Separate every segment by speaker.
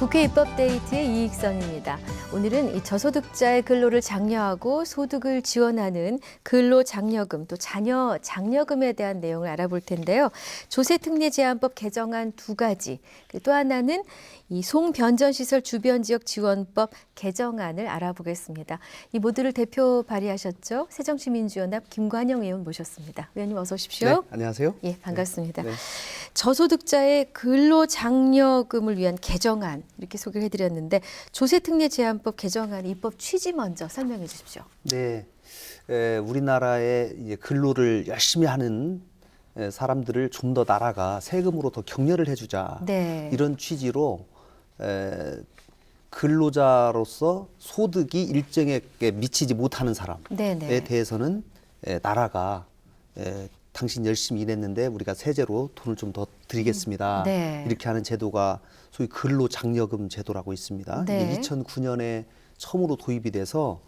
Speaker 1: 국회 입법데이트의 이익성입니다. 오늘은 이 저소득자의 근로를 장려하고 소득을 지원하는 근로장려금 또 자녀 장려금에 대한 내용을 알아볼 텐데요. 조세특례제한법 개정안 2가지, 또 하나는 이 송변전시설 주변지역 지원법 개정안을 알아보겠습니다. 이 모두를 대표 발의하셨죠. 새정치민주연합 김관영 의원 모셨습니다. 의원님 어서 오십시오.
Speaker 2: 네, 안녕하세요.
Speaker 1: 예, 반갑습니다.
Speaker 2: 네.
Speaker 1: 저소득자의 근로장려금을 위한 개정안 이렇게 소개를 해드렸는데 조세특례제한법 개정안 입법 취지 먼저 설명해 주십시오.
Speaker 2: 네, 우리나라의 이제 근로를 열심히 하는 사람들을 좀 더 나라가 세금으로 더 격려를 해주자.
Speaker 1: 네.
Speaker 2: 이런 취지로 근로자로서 소득이 일정액에 미치지 못하는 사람에
Speaker 1: 네네.
Speaker 2: 대해서는 나라가 당신 열심히 일했는데 우리가 세제로 돈을 좀 더 드리겠습니다.
Speaker 1: 네.
Speaker 2: 이렇게 하는 제도가 소위 근로장려금 제도라고 있습니다.
Speaker 1: 네.
Speaker 2: 이게 2009년에 처음으로 도입이 돼서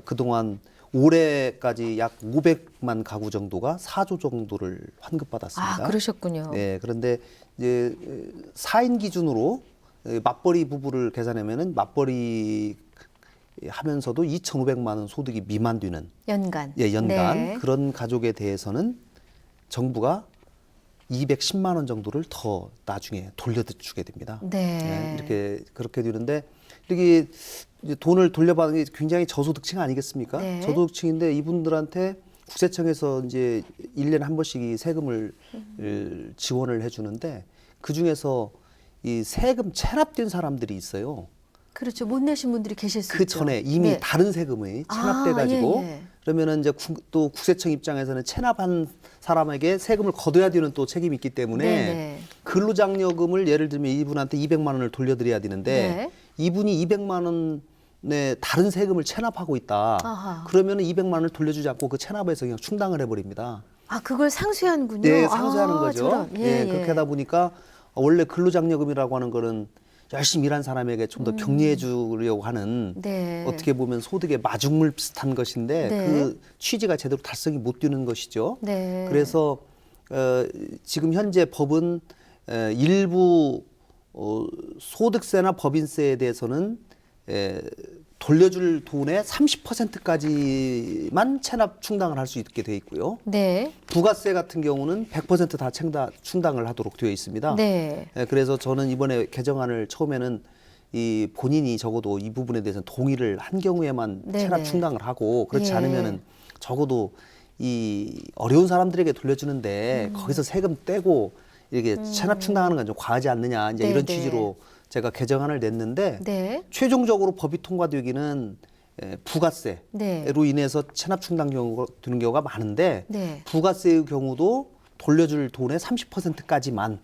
Speaker 2: 그동안 올해까지 약 500만 가구 정도가 4조 정도를 환급받았습니다.
Speaker 1: 아, 그러셨군요.
Speaker 2: 네, 그런데 이제 4인 기준으로 맞벌이 부부를 계산하면은 맞벌이 하면서도 2,500만 원 소득이 미만되는
Speaker 1: 연간.
Speaker 2: 연간
Speaker 1: 네.
Speaker 2: 그런 가족에 대해서는 정부가 210만 원 정도를 더 나중에 돌려주게 됩니다.
Speaker 1: 네.
Speaker 2: 이렇게 그렇게 되는데 이렇게 이제 돈을 돌려받는 게 굉장히 저소득층 아니겠습니까?
Speaker 1: 네.
Speaker 2: 저소득층인데 이분들한테 국세청에서 이제 1년에 한 번씩 이 세금을 지원을 해주는데 그 중에서 이 세금 체납된 사람들이 있어요.
Speaker 1: 그렇죠. 못 내신 분들이 계실 수
Speaker 2: 그
Speaker 1: 있죠.
Speaker 2: 전에 이미
Speaker 1: 네.
Speaker 2: 다른 세금이 체납돼 가지고
Speaker 1: 예, 예.
Speaker 2: 그러면은 이제 또 국세청 입장에서는 체납한 사람에게 세금을 거둬야 되는 또 책임이 있기 때문에
Speaker 1: 네네.
Speaker 2: 근로장려금을 예를 들면 이분한테 200만 원을 돌려드려야 되는데
Speaker 1: 네.
Speaker 2: 이분이 200만 원의 다른 세금을 체납하고 있다.
Speaker 1: 아하.
Speaker 2: 그러면은 200만 원을 돌려주지 않고 그 체납에서 그냥 충당을 해버립니다.
Speaker 1: 아, 그걸 상쇄하는군요.
Speaker 2: 네, 상쇄하는 거죠.
Speaker 1: 저런. 예,
Speaker 2: 그렇게 하다 보니까 원래 근로장려금이라고 하는 거는 열심히 일한 사람에게 좀 더 격려해 주려고 하는
Speaker 1: 네.
Speaker 2: 어떻게 보면 소득의 마중물 비슷한 것인데
Speaker 1: 네.
Speaker 2: 그 취지가 제대로 달성이 못 되는 것이죠.
Speaker 1: 네.
Speaker 2: 그래서 지금 현재 법은 일부 소득세나 법인세에 대해서는 돌려줄 돈의 30%까지만 체납 충당을 할 수 있게 돼 있고요.
Speaker 1: 네.
Speaker 2: 부가세 같은 경우는 100%다 충당을 하도록 되어 있습니다.
Speaker 1: 네.
Speaker 2: 그래서 저는 이번에 개정안을 처음에는 이 본인이 적어도 이 부분에 대해서 동의를 한 경우에만
Speaker 1: 네네.
Speaker 2: 체납 충당을 하고 그렇지
Speaker 1: 예.
Speaker 2: 않으면은 적어도 이 어려운 사람들에게 돌려주는데 거기서 세금 떼고 이렇게 체납 충당하는 건 좀 과하지 않느냐 이제 이런
Speaker 1: 네네.
Speaker 2: 취지로 제가 개정안을 냈는데
Speaker 1: 네.
Speaker 2: 최종적으로 법이 통과되기는 부가세로
Speaker 1: 네.
Speaker 2: 인해서 체납 충당 경우가 되는 경우가 많은데
Speaker 1: 네.
Speaker 2: 부가세의 경우도 돌려줄 돈의 30%까지만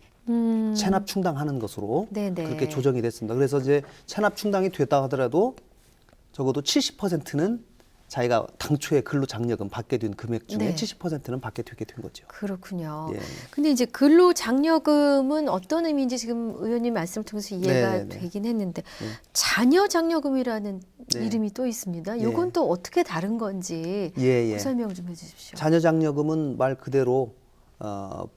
Speaker 2: 체납 충당하는 것으로
Speaker 1: 네네.
Speaker 2: 그렇게 조정이 됐습니다. 그래서 이제 체납 충당이 됐다 하더라도 적어도 70%는 자기가 당초에 근로장려금 받게 된 금액 중에
Speaker 1: 네.
Speaker 2: 70%는 받게 되게 된 거죠.
Speaker 1: 그렇군요.
Speaker 2: 예.
Speaker 1: 근데 이제 근로장려금은 어떤 의미인지 지금 의원님 말씀을 통해서 이해가
Speaker 2: 네, 네.
Speaker 1: 되긴 했는데 자녀장려금이라는
Speaker 2: 네.
Speaker 1: 이름이 또 있습니다.
Speaker 2: 예.
Speaker 1: 이건 또 어떻게 다른 건지
Speaker 2: 예, 예.
Speaker 1: 그 설명 좀 해주십시오.
Speaker 2: 자녀장려금은 말 그대로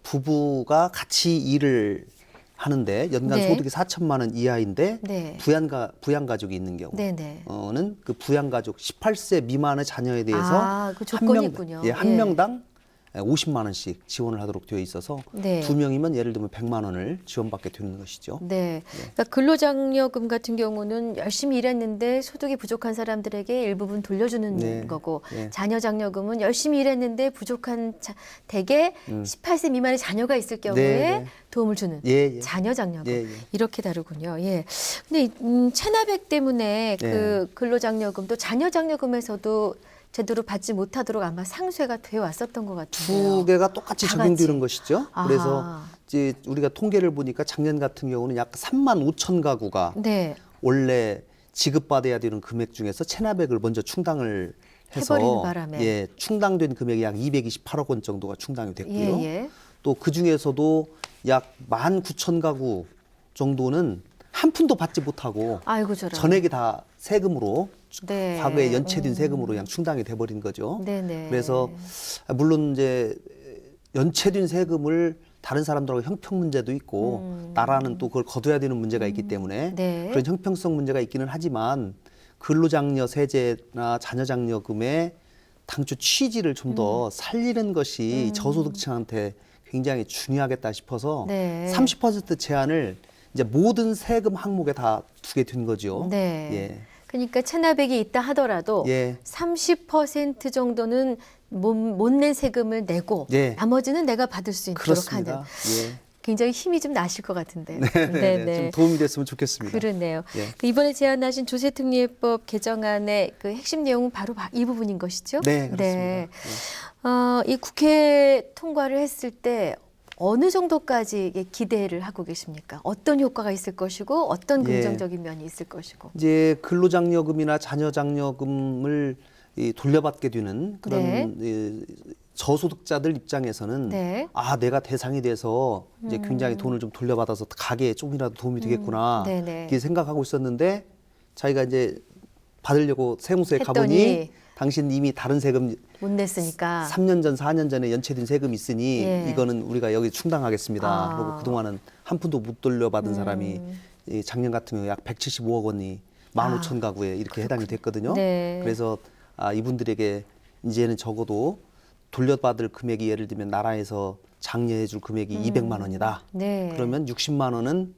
Speaker 2: 부부가 같이 일을 하는데 연간
Speaker 1: 네.
Speaker 2: 소득이 4천만 원 이하인데
Speaker 1: 네.
Speaker 2: 부양가족이 있는
Speaker 1: 네네.
Speaker 2: 경우는 그 부양가족 18세 미만의 자녀에 대해서
Speaker 1: 아, 그 조건이 있군요.
Speaker 2: 한
Speaker 1: 예.
Speaker 2: 명당 50만 원씩 지원을 하도록 되어 있어서
Speaker 1: 네.
Speaker 2: 2명이면 예를 들면 100만 원을 지원받게 되는 것이죠.
Speaker 1: 네. 그러니까 근로장려금 같은 경우는 열심히 일했는데 소득이 부족한 사람들에게 일부분 돌려주는
Speaker 2: 네.
Speaker 1: 거고
Speaker 2: 네.
Speaker 1: 자녀장려금은 열심히 일했는데 부족한 대개 18세 미만의 자녀가 있을 경우에
Speaker 2: 네, 네.
Speaker 1: 도움을 주는
Speaker 2: 예, 예.
Speaker 1: 자녀장려금
Speaker 2: 예, 예.
Speaker 1: 이렇게 다르군요. 예. 근데 체납액 때문에 그 근로장려금 또 자녀장려금에서도 제대로 받지 못하도록 아마 상쇄가 되어 왔었던 것 같은데요.
Speaker 2: 두 개가 똑같이
Speaker 1: 다
Speaker 2: 적용되는
Speaker 1: 같이.
Speaker 2: 것이죠.
Speaker 1: 아하.
Speaker 2: 그래서 이제 우리가 통계를 보니까 작년 같은 경우는 약 3만 5천 가구가
Speaker 1: 네.
Speaker 2: 원래 지급받아야 되는 금액 중에서 체납액을 먼저 충당을 해서
Speaker 1: 해버리는 바람에.
Speaker 2: 충당된 금액이 약 228억 원 정도가 충당이 됐고요.
Speaker 1: 예, 예.
Speaker 2: 또 그 중에서도 약 19,000 가구 정도는 한 푼도 받지 못하고
Speaker 1: 아이고 저런.
Speaker 2: 전액이 다 세금으로
Speaker 1: 네.
Speaker 2: 과거에 연체된 세금으로 그냥 충당이 돼버린 거죠.
Speaker 1: 네네.
Speaker 2: 그래서 물론 이제 연체된 세금을 다른 사람들하고 형평 문제도 있고 나라는 또 그걸 거둬야 되는 문제가 있기 때문에
Speaker 1: 네.
Speaker 2: 그런 형평성 문제가 있기는 하지만 근로장려 세제나 자녀장려금의 당초 취지를 좀 더 살리는 것이 저소득층한테 굉장히 중요하겠다 싶어서
Speaker 1: 네.
Speaker 2: 30% 제한을 이제 모든 세금 항목에 다 두게 된 거죠.
Speaker 1: 네.
Speaker 2: 예.
Speaker 1: 그러니까 체납액이 있다 하더라도
Speaker 2: 예.
Speaker 1: 30% 정도는 못 낸 세금을 내고
Speaker 2: 예.
Speaker 1: 나머지는 내가 받을 수 있도록
Speaker 2: 그렇습니다.
Speaker 1: 하는
Speaker 2: 예.
Speaker 1: 굉장히 힘이 좀 나실 것 같은데요.
Speaker 2: 네, 좀 도움이 됐으면 좋겠습니다.
Speaker 1: 그러네요.
Speaker 2: 예.
Speaker 1: 그 이번에 제안하신 조세특례법 개정안의 그 핵심 내용은 바로 이 부분인 것이죠?
Speaker 2: 네, 그렇습니다.
Speaker 1: 이 국회 통과를 했을 때 어느 정도까지 기대를 하고 계십니까? 어떤 효과가 있을 것이고 어떤
Speaker 2: 예.
Speaker 1: 긍정적인 면이 있을 것이고.
Speaker 2: 이제 근로장려금이나 자녀장려금을 돌려받게 되는 그런
Speaker 1: 네.
Speaker 2: 저소득자들 입장에서는
Speaker 1: 네.
Speaker 2: 아 내가 대상이 돼서 이제 굉장히 돈을 좀 돌려받아서 가게에 조금이라도 도움이 되겠구나
Speaker 1: 네네.
Speaker 2: 이렇게 생각하고 있었는데 자기가 이제 받으려고 세무서에
Speaker 1: 했더니
Speaker 2: 가보니 당신 이미 다른 세금
Speaker 1: 못 냈으니까.
Speaker 2: 3년 전, 4년 전에 연체된 세금이 있으니
Speaker 1: 예.
Speaker 2: 이거는 우리가 여기 충당하겠습니다.
Speaker 1: 아.
Speaker 2: 그리고 그동안은 한 푼도 못 돌려받은 사람이 이 작년 같은 경우 약 175억 원이 15,000 가구에 이렇게 해당이 됐거든요.
Speaker 1: 네.
Speaker 2: 그래서 이분들에게 이제는 적어도 돌려받을 금액이 예를 들면 나라에서 장려해 줄 금액이 200만 원이다.
Speaker 1: 네.
Speaker 2: 그러면 60만 원은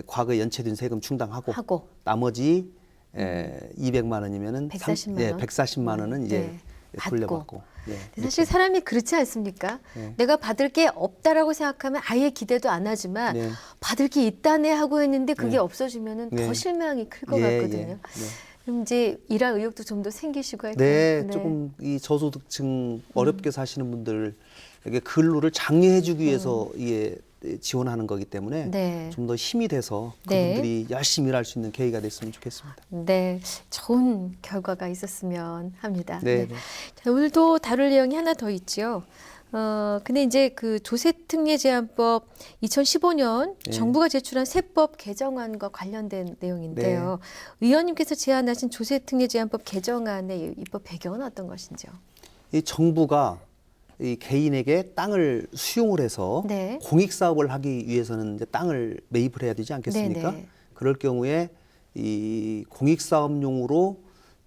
Speaker 2: 과거에 연체된 세금 충당하고
Speaker 1: 하고.
Speaker 2: 나머지 200만 원이면은
Speaker 1: 140만 원.
Speaker 2: 140만 원은 이제
Speaker 1: 네.
Speaker 2: 돌려받고. 예.
Speaker 1: 사실 사람이 그렇지 않습니까?
Speaker 2: 네.
Speaker 1: 내가 받을 게 없다라고 생각하면 아예 기대도 안 하지만
Speaker 2: 네.
Speaker 1: 받을 게 있다네 하고 했는데 그게
Speaker 2: 네.
Speaker 1: 없어지면은 더
Speaker 2: 네.
Speaker 1: 실망이 클 것
Speaker 2: 예,
Speaker 1: 같거든요.
Speaker 2: 예, 네.
Speaker 1: 그럼 이제 일할 의욕도 좀 더 생기시고 할까요?
Speaker 2: 네, 조금 이 저소득층 어렵게 사시는 분들에게 근로를 장려해주기 위해서 이게 지원하는 거기 때문에
Speaker 1: 네.
Speaker 2: 좀 더 힘이 돼서
Speaker 1: 네.
Speaker 2: 그분들이 열심히 일할 수 있는 계기가 됐으면 좋겠습니다.
Speaker 1: 네, 좋은 결과가 있었으면 합니다.
Speaker 2: 네,
Speaker 1: 네. 자, 오늘도 다룰 내용이 하나 더 있죠. 근데 이제 그 조세특례 제한법 2015년
Speaker 2: 네.
Speaker 1: 정부가 제출한 세법 개정안과 관련된 내용인데요. 의원님께서 제안하신 조세특례 제한법 개정안의 입법 배경은 어떤 것인지요?
Speaker 2: 이 정부가 이 개인에게 땅을 수용을 해서
Speaker 1: 네.
Speaker 2: 공익 사업을 하기 위해서는 이제 땅을 매입을 해야 되지 않겠습니까?
Speaker 1: 네네.
Speaker 2: 그럴 경우에 이 공익 사업용으로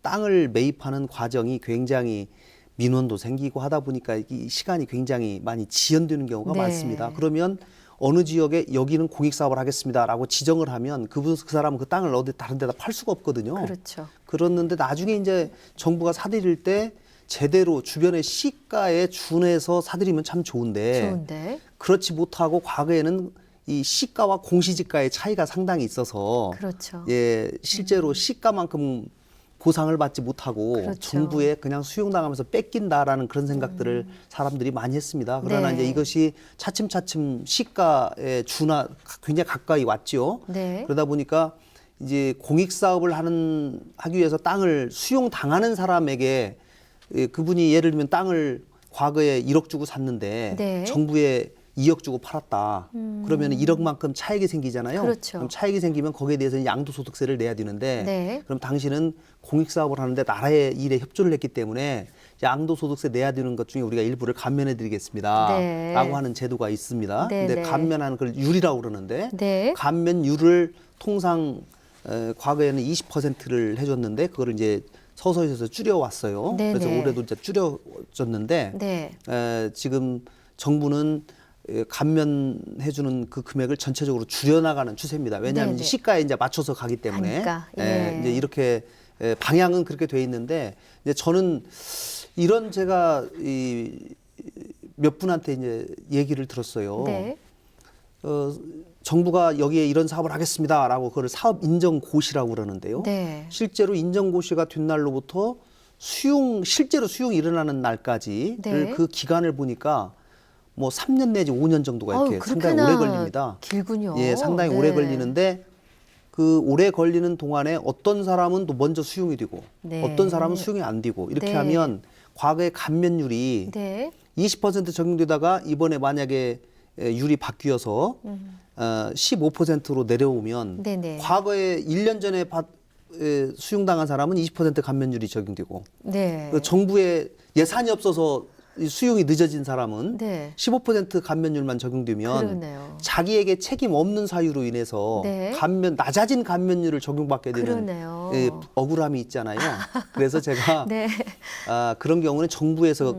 Speaker 2: 땅을 매입하는 과정이 굉장히 민원도 생기고 하다 보니까 이 시간이 굉장히 많이 지연되는 경우가
Speaker 1: 네.
Speaker 2: 많습니다. 그러면 어느 지역에 여기는 공익 사업을 하겠습니다라고 지정을 하면 그 사람은 그 땅을 어디 다른 데다 팔 수가 없거든요.
Speaker 1: 그렇죠.
Speaker 2: 그렇는데 나중에 이제 정부가 사들일 때 제대로 주변의 시가에 준해서 사들이면 참
Speaker 1: 좋은데.
Speaker 2: 그렇지 못하고 과거에는 이 시가와 공시지가의 차이가 상당히 있어서
Speaker 1: 그렇죠.
Speaker 2: 예, 실제로 시가만큼 보상을 받지 못하고
Speaker 1: 그렇죠.
Speaker 2: 정부에 그냥 수용당하면서 뺏긴다라는 그런 생각들을 사람들이 많이 했습니다. 그러나
Speaker 1: 네.
Speaker 2: 이제 이것이 차츰차츰 시가에 굉장히 가까이 왔죠.
Speaker 1: 네.
Speaker 2: 그러다 보니까 이제 공익 사업을 하기 위해서 땅을 수용당하는 사람에게 그분이 예를 들면 땅을 과거에 1억 주고 샀는데
Speaker 1: 네.
Speaker 2: 정부에 2억 주고 팔았다. 그러면 1억만큼 차익이 생기잖아요.
Speaker 1: 그렇죠.
Speaker 2: 그럼 차익이 생기면 거기에 대해서는 양도소득세를 내야 되는데
Speaker 1: 네.
Speaker 2: 그럼 당신은 공익사업을 하는데 나라의 일에 협조를 했기 때문에 양도소득세 내야 되는 것 중에 우리가 일부를 감면해 드리겠습니다.
Speaker 1: 네.
Speaker 2: 라고 하는 제도가 있습니다.
Speaker 1: 네,
Speaker 2: 근데
Speaker 1: 네.
Speaker 2: 감면하는 걸 유리라고 그러는데
Speaker 1: 네.
Speaker 2: 감면율을 통상 과거에는 20%를 해줬는데 그거를 이제 서서히 줄여왔어요.
Speaker 1: 네,
Speaker 2: 그래서
Speaker 1: 네.
Speaker 2: 올해도 이제 줄여줬는데
Speaker 1: 네.
Speaker 2: 지금 정부는 감면해주는 그 금액을 전체적으로 줄여나가는 추세입니다. 왜냐하면
Speaker 1: 네네.
Speaker 2: 시가에 이제 맞춰서 가기 때문에
Speaker 1: 가니까, 예.
Speaker 2: 이제 이렇게 방향은 그렇게 돼 있는데 이제 저는 이런 제가 몇 분한테 이제 얘기를 들었어요.
Speaker 1: 네.
Speaker 2: 정부가 여기에 이런 사업을 하겠습니다라고 그걸 사업 인정 고시라고 그러는데요.
Speaker 1: 네.
Speaker 2: 실제로 인정 고시가 된 날로부터 실제로 수용이 일어나는 날까지를
Speaker 1: 네.
Speaker 2: 그 기간을 보니까 뭐 3년 내지 5년 정도가 이렇게
Speaker 1: 아유,
Speaker 2: 상당히
Speaker 1: 그렇게나
Speaker 2: 오래 걸립니다.
Speaker 1: 길군요.
Speaker 2: 예, 상당히
Speaker 1: 네.
Speaker 2: 오래 걸리는데 그 오래 걸리는 동안에 어떤 사람은 또 먼저 수용이 되고
Speaker 1: 네.
Speaker 2: 어떤 사람은 수용이 안 되고 이렇게
Speaker 1: 네.
Speaker 2: 하면 과거의 감면율이
Speaker 1: 네.
Speaker 2: 20% 적용되다가 이번에 만약에 율이 바뀌어서 15%로 내려오면
Speaker 1: 네네.
Speaker 2: 과거에 1년 전에 수용당한 사람은 20% 감면율이 적용되고
Speaker 1: 네.
Speaker 2: 그 정부의 예산이 없어서 이 수용이 늦어진 사람은
Speaker 1: 네.
Speaker 2: 15% 감면율만 적용되면
Speaker 1: 그러네요.
Speaker 2: 자기에게 책임 없는 사유로 인해서
Speaker 1: 네.
Speaker 2: 낮아진 감면율을 적용받게 되는
Speaker 1: 그러네요.
Speaker 2: 억울함이 있잖아요. 그래서 제가
Speaker 1: 네.
Speaker 2: 그런 경우는 정부에서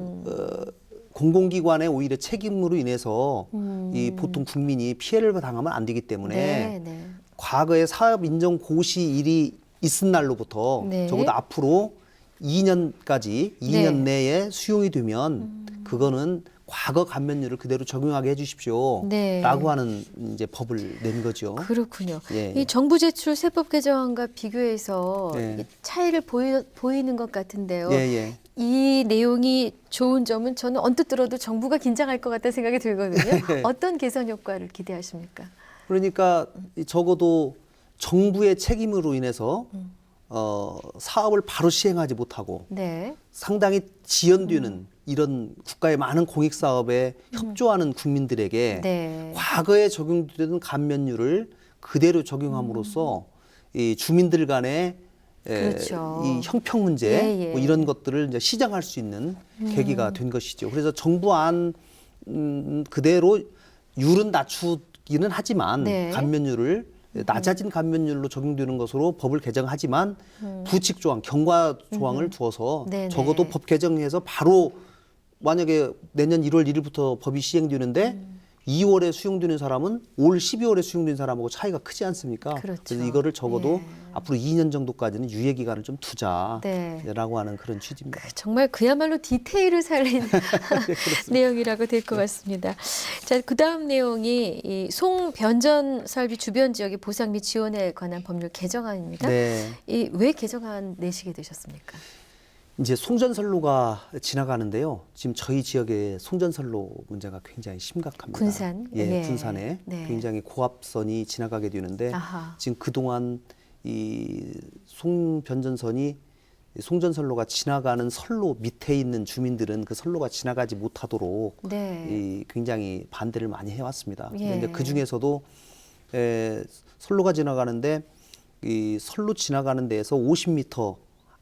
Speaker 2: 공공기관의 오히려 책임으로 인해서 이 보통 국민이 피해를 당하면 안 되기 때문에
Speaker 1: 네, 네.
Speaker 2: 과거에 사업 인정 고시일이 있은 날로부터
Speaker 1: 네.
Speaker 2: 적어도 앞으로 2년까지 2년
Speaker 1: 네.
Speaker 2: 내에 수용이 되면 그거는 과거 감면율을 그대로 적용하게 해주십시오.
Speaker 1: 네.
Speaker 2: 라고 하는 이제 법을 낸 거죠.
Speaker 1: 그렇군요.
Speaker 2: 예.
Speaker 1: 이 정부 제출 세법 개정안과 비교해서
Speaker 2: 네.
Speaker 1: 이 차이를 보이는 것 같은데요.
Speaker 2: 예, 예.
Speaker 1: 이 내용이 좋은 점은 저는 언뜻 들어도 정부가 긴장할 것 같다는 생각이 들거든요. 어떤 개선 효과를 기대하십니까?
Speaker 2: 그러니까 적어도 정부의 책임으로 인해서 사업을 바로 시행하지 못하고
Speaker 1: 네.
Speaker 2: 상당히 지연되는 이런 국가의 많은 공익 사업에 협조하는 국민들에게
Speaker 1: 네.
Speaker 2: 과거에 적용되던 감면율을 그대로 적용함으로써 이 주민들 간의
Speaker 1: 그렇죠.
Speaker 2: 이 형평 문제
Speaker 1: 예, 예.
Speaker 2: 뭐 이런 것들을 이제 시정할 수 있는 계기가 된 것이죠. 그래서 정부안 그대로 율은 낮추기는 하지만
Speaker 1: 네.
Speaker 2: 감면율을 낮아진 감면율로 적용되는 것으로 법을 개정하지만 부칙 조항, 경과 조항을 두어서
Speaker 1: 네네.
Speaker 2: 적어도 법 개정해서 바로 만약에 내년 1월 1일부터 법이 시행되는데 2월에 수용되는 사람은 올 12월에 수용된 사람하고 차이가 크지 않습니까?
Speaker 1: 그렇죠.
Speaker 2: 그래서 이거를 적어도
Speaker 1: 예.
Speaker 2: 앞으로 2년 정도까지는 유예 기간을 좀
Speaker 1: 네.
Speaker 2: 두자라고 하는 그런 취지입니다.
Speaker 1: 정말 그야말로 디테일을 살린 내용이라고 될 것 같습니다. 자, 그다음 내용이 이 송변전 설비 주변 지역의 보상 및 지원에 관한 법률 개정안입니다.
Speaker 2: 네.
Speaker 1: 이 왜 개정안 내시게 되셨습니까?
Speaker 2: 이제 송전선로가 지나가는데요. 지금 저희 지역에 송전선로 문제가 굉장히 심각합니다.
Speaker 1: 군산?
Speaker 2: 예,
Speaker 1: 예.
Speaker 2: 군산에
Speaker 1: 네.
Speaker 2: 굉장히 고압선이 지나가게 되는데
Speaker 1: 아하.
Speaker 2: 지금 그동안 이 송변전선이 송전선로가 지나가는 선로 밑에 있는 주민들은 그 선로가 지나가지 못하도록
Speaker 1: 네.
Speaker 2: 이 굉장히 반대를 많이 해왔습니다.
Speaker 1: 예.
Speaker 2: 그런데 그 중에서도 선로가 지나가는데 이 선로 지나가는 데에서 50m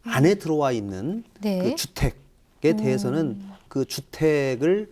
Speaker 2: 안에 들어와 있는
Speaker 1: 네.
Speaker 2: 그 주택에 대해서는 그 주택을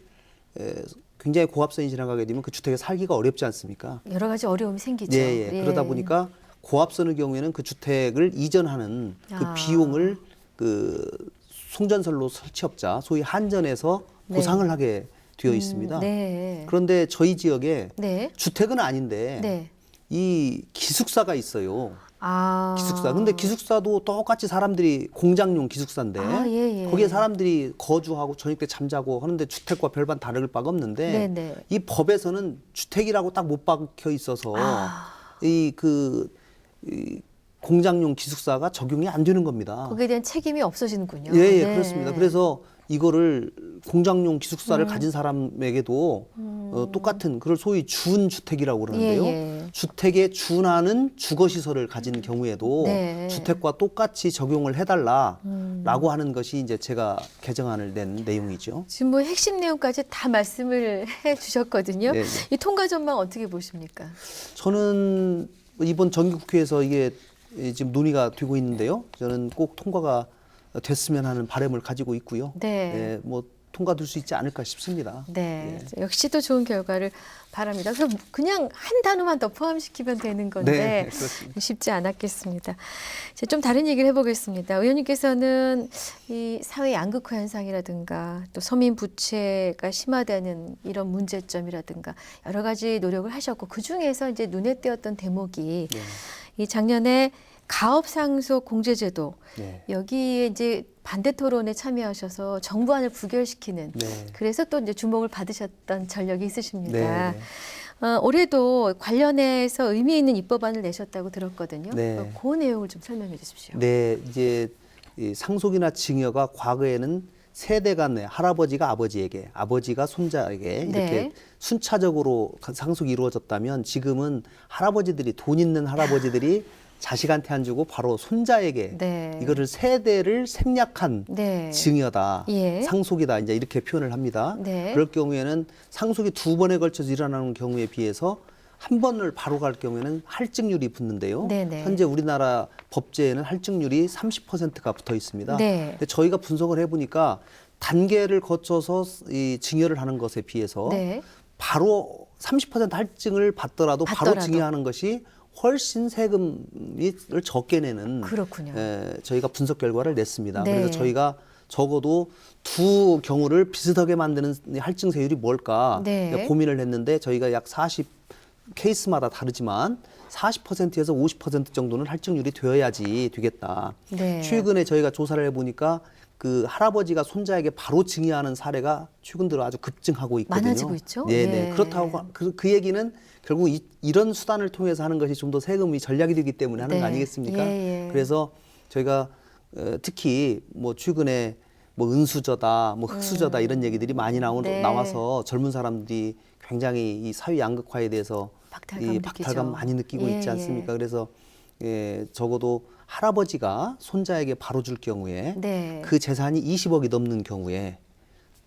Speaker 2: 굉장히 고압선이 지나가게 되면 그 주택에 살기가 어렵지 않습니까?
Speaker 1: 여러 가지 어려움이 생기죠.
Speaker 2: 예, 예. 그러다 보니까 고압선의 경우에는 그 주택을 이전하는 그
Speaker 1: 아.
Speaker 2: 비용을 그 송전선로 설치업자 소위 한전에서
Speaker 1: 네.
Speaker 2: 보상을 하게 되어 있습니다.
Speaker 1: 네.
Speaker 2: 그런데 저희 지역에
Speaker 1: 네.
Speaker 2: 주택은 아닌데
Speaker 1: 네.
Speaker 2: 이 기숙사가 있어요.
Speaker 1: 아.
Speaker 2: 기숙사. 근데 기숙사도 똑같이 사람들이 공장용 기숙사인데
Speaker 1: 아, 예, 예.
Speaker 2: 거기에 사람들이 거주하고 저녁 때 잠자고 하는데 주택과 별반 다를 바가 없는데
Speaker 1: 네, 네.
Speaker 2: 이 법에서는 주택이라고 딱 못 박혀 있어서
Speaker 1: 아.
Speaker 2: 이 공장용 기숙사가 적용이 안 되는 겁니다.
Speaker 1: 거기에 대한 책임이 없어지는군요.
Speaker 2: 예, 예,
Speaker 1: 네.
Speaker 2: 그렇습니다. 그래서 이거를 공장용 기숙사를 가진 사람에게도 똑같은 그걸 소위 준주택이라고 그러는데요.
Speaker 1: 예, 예.
Speaker 2: 주택에 준하는 주거시설을 가진 경우에도
Speaker 1: 네.
Speaker 2: 주택과 똑같이 적용을 해달라라고 하는 것이 이제 제가 개정안을 낸 내용이죠.
Speaker 1: 지금 뭐 핵심 내용까지 다 말씀을 해주셨거든요.
Speaker 2: 네, 네.
Speaker 1: 이 통과 전망 어떻게 보십니까?
Speaker 2: 저는 이번 정기국회에서 이게 지금 논의가 되고 있는데요. 저는 꼭 통과가 됐으면 하는 바람을 가지고 있고요.
Speaker 1: 네.
Speaker 2: 예, 뭐 통과될 수 있지 않을까 싶습니다.
Speaker 1: 네,
Speaker 2: 예.
Speaker 1: 역시 또 좋은 결과를 바랍니다. 그래서 그냥 한 단어만 더 포함시키면 되는 건데
Speaker 2: 네, 그렇습니다.
Speaker 1: 쉽지 않았겠습니다. 이제 좀 다른 얘기를 해보겠습니다. 의원님께서는 이 사회 양극화 현상이라든가 또 서민 부채가 심화되는 이런 문제점이라든가 여러 가지 노력을 하셨고 그 중에서 이제 눈에 띄었던 대목이
Speaker 2: 네.
Speaker 1: 이 작년에 가업 상속 공제제도
Speaker 2: 네.
Speaker 1: 여기에 이제 반대 토론에 참여하셔서 정부안을 부결시키는
Speaker 2: 네.
Speaker 1: 그래서 또 이제 주목을 받으셨던 전력이 있으십니다.
Speaker 2: 네, 네.
Speaker 1: 올해도 관련해서 의미 있는 입법안을 내셨다고 들었거든요.
Speaker 2: 네.
Speaker 1: 그 내용을 좀 설명해 주십시오.
Speaker 2: 네, 이제 이 상속이나 증여가 과거에는 세대 간에 할아버지가 아버지에게, 아버지가 손자에게 이렇게
Speaker 1: 네.
Speaker 2: 순차적으로 상속이 이루어졌다면 지금은 할아버지들이 돈 있는 할아버지들이 자식한테 안 주고 바로 손자에게
Speaker 1: 네.
Speaker 2: 이거를 세대를 생략한
Speaker 1: 네.
Speaker 2: 증여다,
Speaker 1: 예.
Speaker 2: 상속이다 이제 이렇게 표현을 합니다.
Speaker 1: 네.
Speaker 2: 그럴 경우에는 상속이 두 번에 걸쳐서 일어나는 경우에 비해서 한 번을 바로 갈 경우에는 할증률이 붙는데요.
Speaker 1: 네네.
Speaker 2: 현재 우리나라 법제에는 할증률이 30%가 붙어 있습니다.
Speaker 1: 네.
Speaker 2: 근데 저희가 분석을 해보니까 단계를 거쳐서 이 증여를 하는 것에 비해서
Speaker 1: 네.
Speaker 2: 바로 30% 할증을 받더라도 바로
Speaker 1: 받더라도.
Speaker 2: 증여하는 것이 훨씬 세금을 적게 내는
Speaker 1: 그렇군요.
Speaker 2: 저희가 분석 결과를 냈습니다.
Speaker 1: 네.
Speaker 2: 그래서 저희가 적어도 두 경우를 비슷하게 만드는 할증세율이 뭘까
Speaker 1: 네.
Speaker 2: 고민을 했는데 저희가 약 40 케이스마다 다르지만 40%에서 50% 정도는 할증률이 되어야지 되겠다.
Speaker 1: 네.
Speaker 2: 최근에 저희가 조사를 해보니까 그 할아버지가 손자에게 바로 증여하는 사례가 최근 들어 아주 급증하고 있거든요.
Speaker 1: 많아지고 있죠?
Speaker 2: 네네.
Speaker 1: 예.
Speaker 2: 그렇다고 그 얘기는 결국 이런 수단을 통해서 하는 것이 좀 더 세금이 전략이 되기 때문에 하는
Speaker 1: 네.
Speaker 2: 거 아니겠습니까?
Speaker 1: 예, 예.
Speaker 2: 그래서 저희가 특히 뭐 최근에 뭐 은수저다, 뭐 흑수저다 이런 얘기들이 많이
Speaker 1: 네.
Speaker 2: 나와서 젊은 사람들이 굉장히 이 사회 양극화에 대해서
Speaker 1: 박탈감
Speaker 2: 이
Speaker 1: 느끼죠.
Speaker 2: 박탈감 많이 느끼고
Speaker 1: 예,
Speaker 2: 있지 않습니까? 그래서 적어도 할아버지가 손자에게 바로 줄 경우에
Speaker 1: 네.
Speaker 2: 그 재산이 20억이 넘는 경우에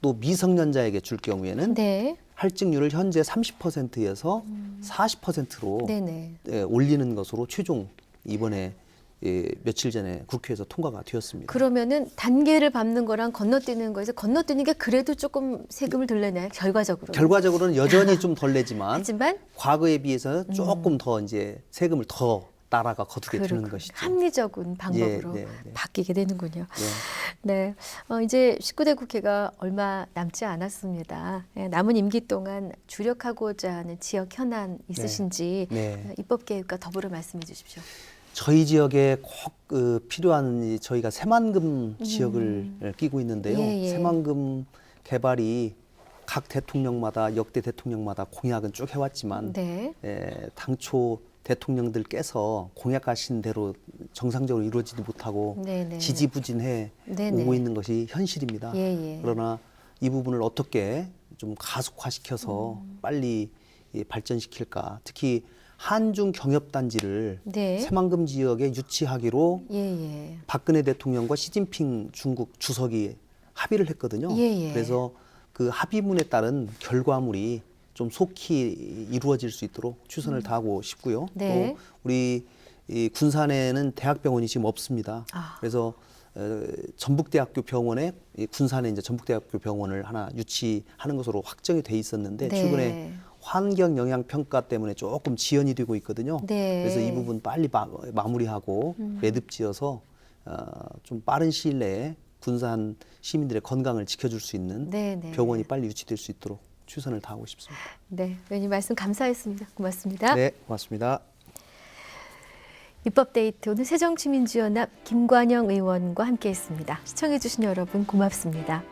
Speaker 2: 또 미성년자에게 줄 경우에는
Speaker 1: 네.
Speaker 2: 할증률을 현재 30%에서 40%로
Speaker 1: 네네.
Speaker 2: 올리는 것으로 최종 이번에 며칠 전에 국회에서 통과가 되었습니다.
Speaker 1: 그러면은 단계를 밟는 거랑 건너뛰는 거에서 건너뛰는 게 그래도 조금 세금을 덜 내나요? 결과적으로.
Speaker 2: 결과적으로는 여전히 좀 덜 내지만
Speaker 1: 하지만
Speaker 2: 과거에 비해서는 조금 더 이제 세금을 더 나라가 거두게 되는 것이죠.
Speaker 1: 합리적인 방법으로
Speaker 2: 네, 네.
Speaker 1: 바뀌게 되는군요.
Speaker 2: 네.
Speaker 1: 네, 이제 19대 국회가 얼마 남지 않았습니다. 남은 임기 동안 주력하고자 하는 지역 현안 있으신지
Speaker 2: 네.
Speaker 1: 입법 계획과 더불어 말씀해 주십시오.
Speaker 2: 저희 지역에 꼭 필요한 저희가 새만금 지역을 끼고 있는데요.
Speaker 1: 예, 예.
Speaker 2: 새만금 개발이 각 대통령마다 역대 대통령마다 공약은 쭉 해왔지만
Speaker 1: 네.
Speaker 2: 당초 대통령들께서 공약하신 대로 정상적으로 이루어지지 못하고
Speaker 1: 네네.
Speaker 2: 지지부진해
Speaker 1: 네네.
Speaker 2: 오고 있는 것이 현실입니다.
Speaker 1: 예, 예.
Speaker 2: 그러나 이 부분을 어떻게 좀 가속화시켜서 빨리 발전시킬까? 특히 한중 경협단지를
Speaker 1: 네.
Speaker 2: 새만금 지역에 유치하기로
Speaker 1: 예, 예.
Speaker 2: 박근혜 대통령과 시진핑 중국 주석이 합의를 했거든요.
Speaker 1: 예, 예.
Speaker 2: 그래서 그 합의문에 따른 결과물이 좀 속히 이루어질 수 있도록 최선을 다하고 싶고요.
Speaker 1: 네.
Speaker 2: 또 우리 이 군산에는 대학병원이 지금 없습니다.
Speaker 1: 아.
Speaker 2: 그래서 전북대학교 병원에 이 군산에 이제 전북대학교 병원을 하나 유치하는 것으로 확정이 돼 있었는데
Speaker 1: 네.
Speaker 2: 최근에 환경 영향 평가 때문에 조금 지연이 되고 있거든요.
Speaker 1: 네.
Speaker 2: 그래서 이 부분 빨리 마무리하고 매듭지어서 좀 빠른 시일 내에 군산 시민들의 건강을 지켜줄 수 있는
Speaker 1: 네, 네.
Speaker 2: 병원이 빨리 유치될 수 있도록 최선을 다하고 싶습니다.
Speaker 1: 네, 의원님 말씀 감사했습니다. 고맙습니다.
Speaker 2: 네, 고맙습니다.
Speaker 1: 입법데이트 오늘 새정치민주연합 김관영 의원과 함께했습니다. 시청해주신 여러분 고맙습니다.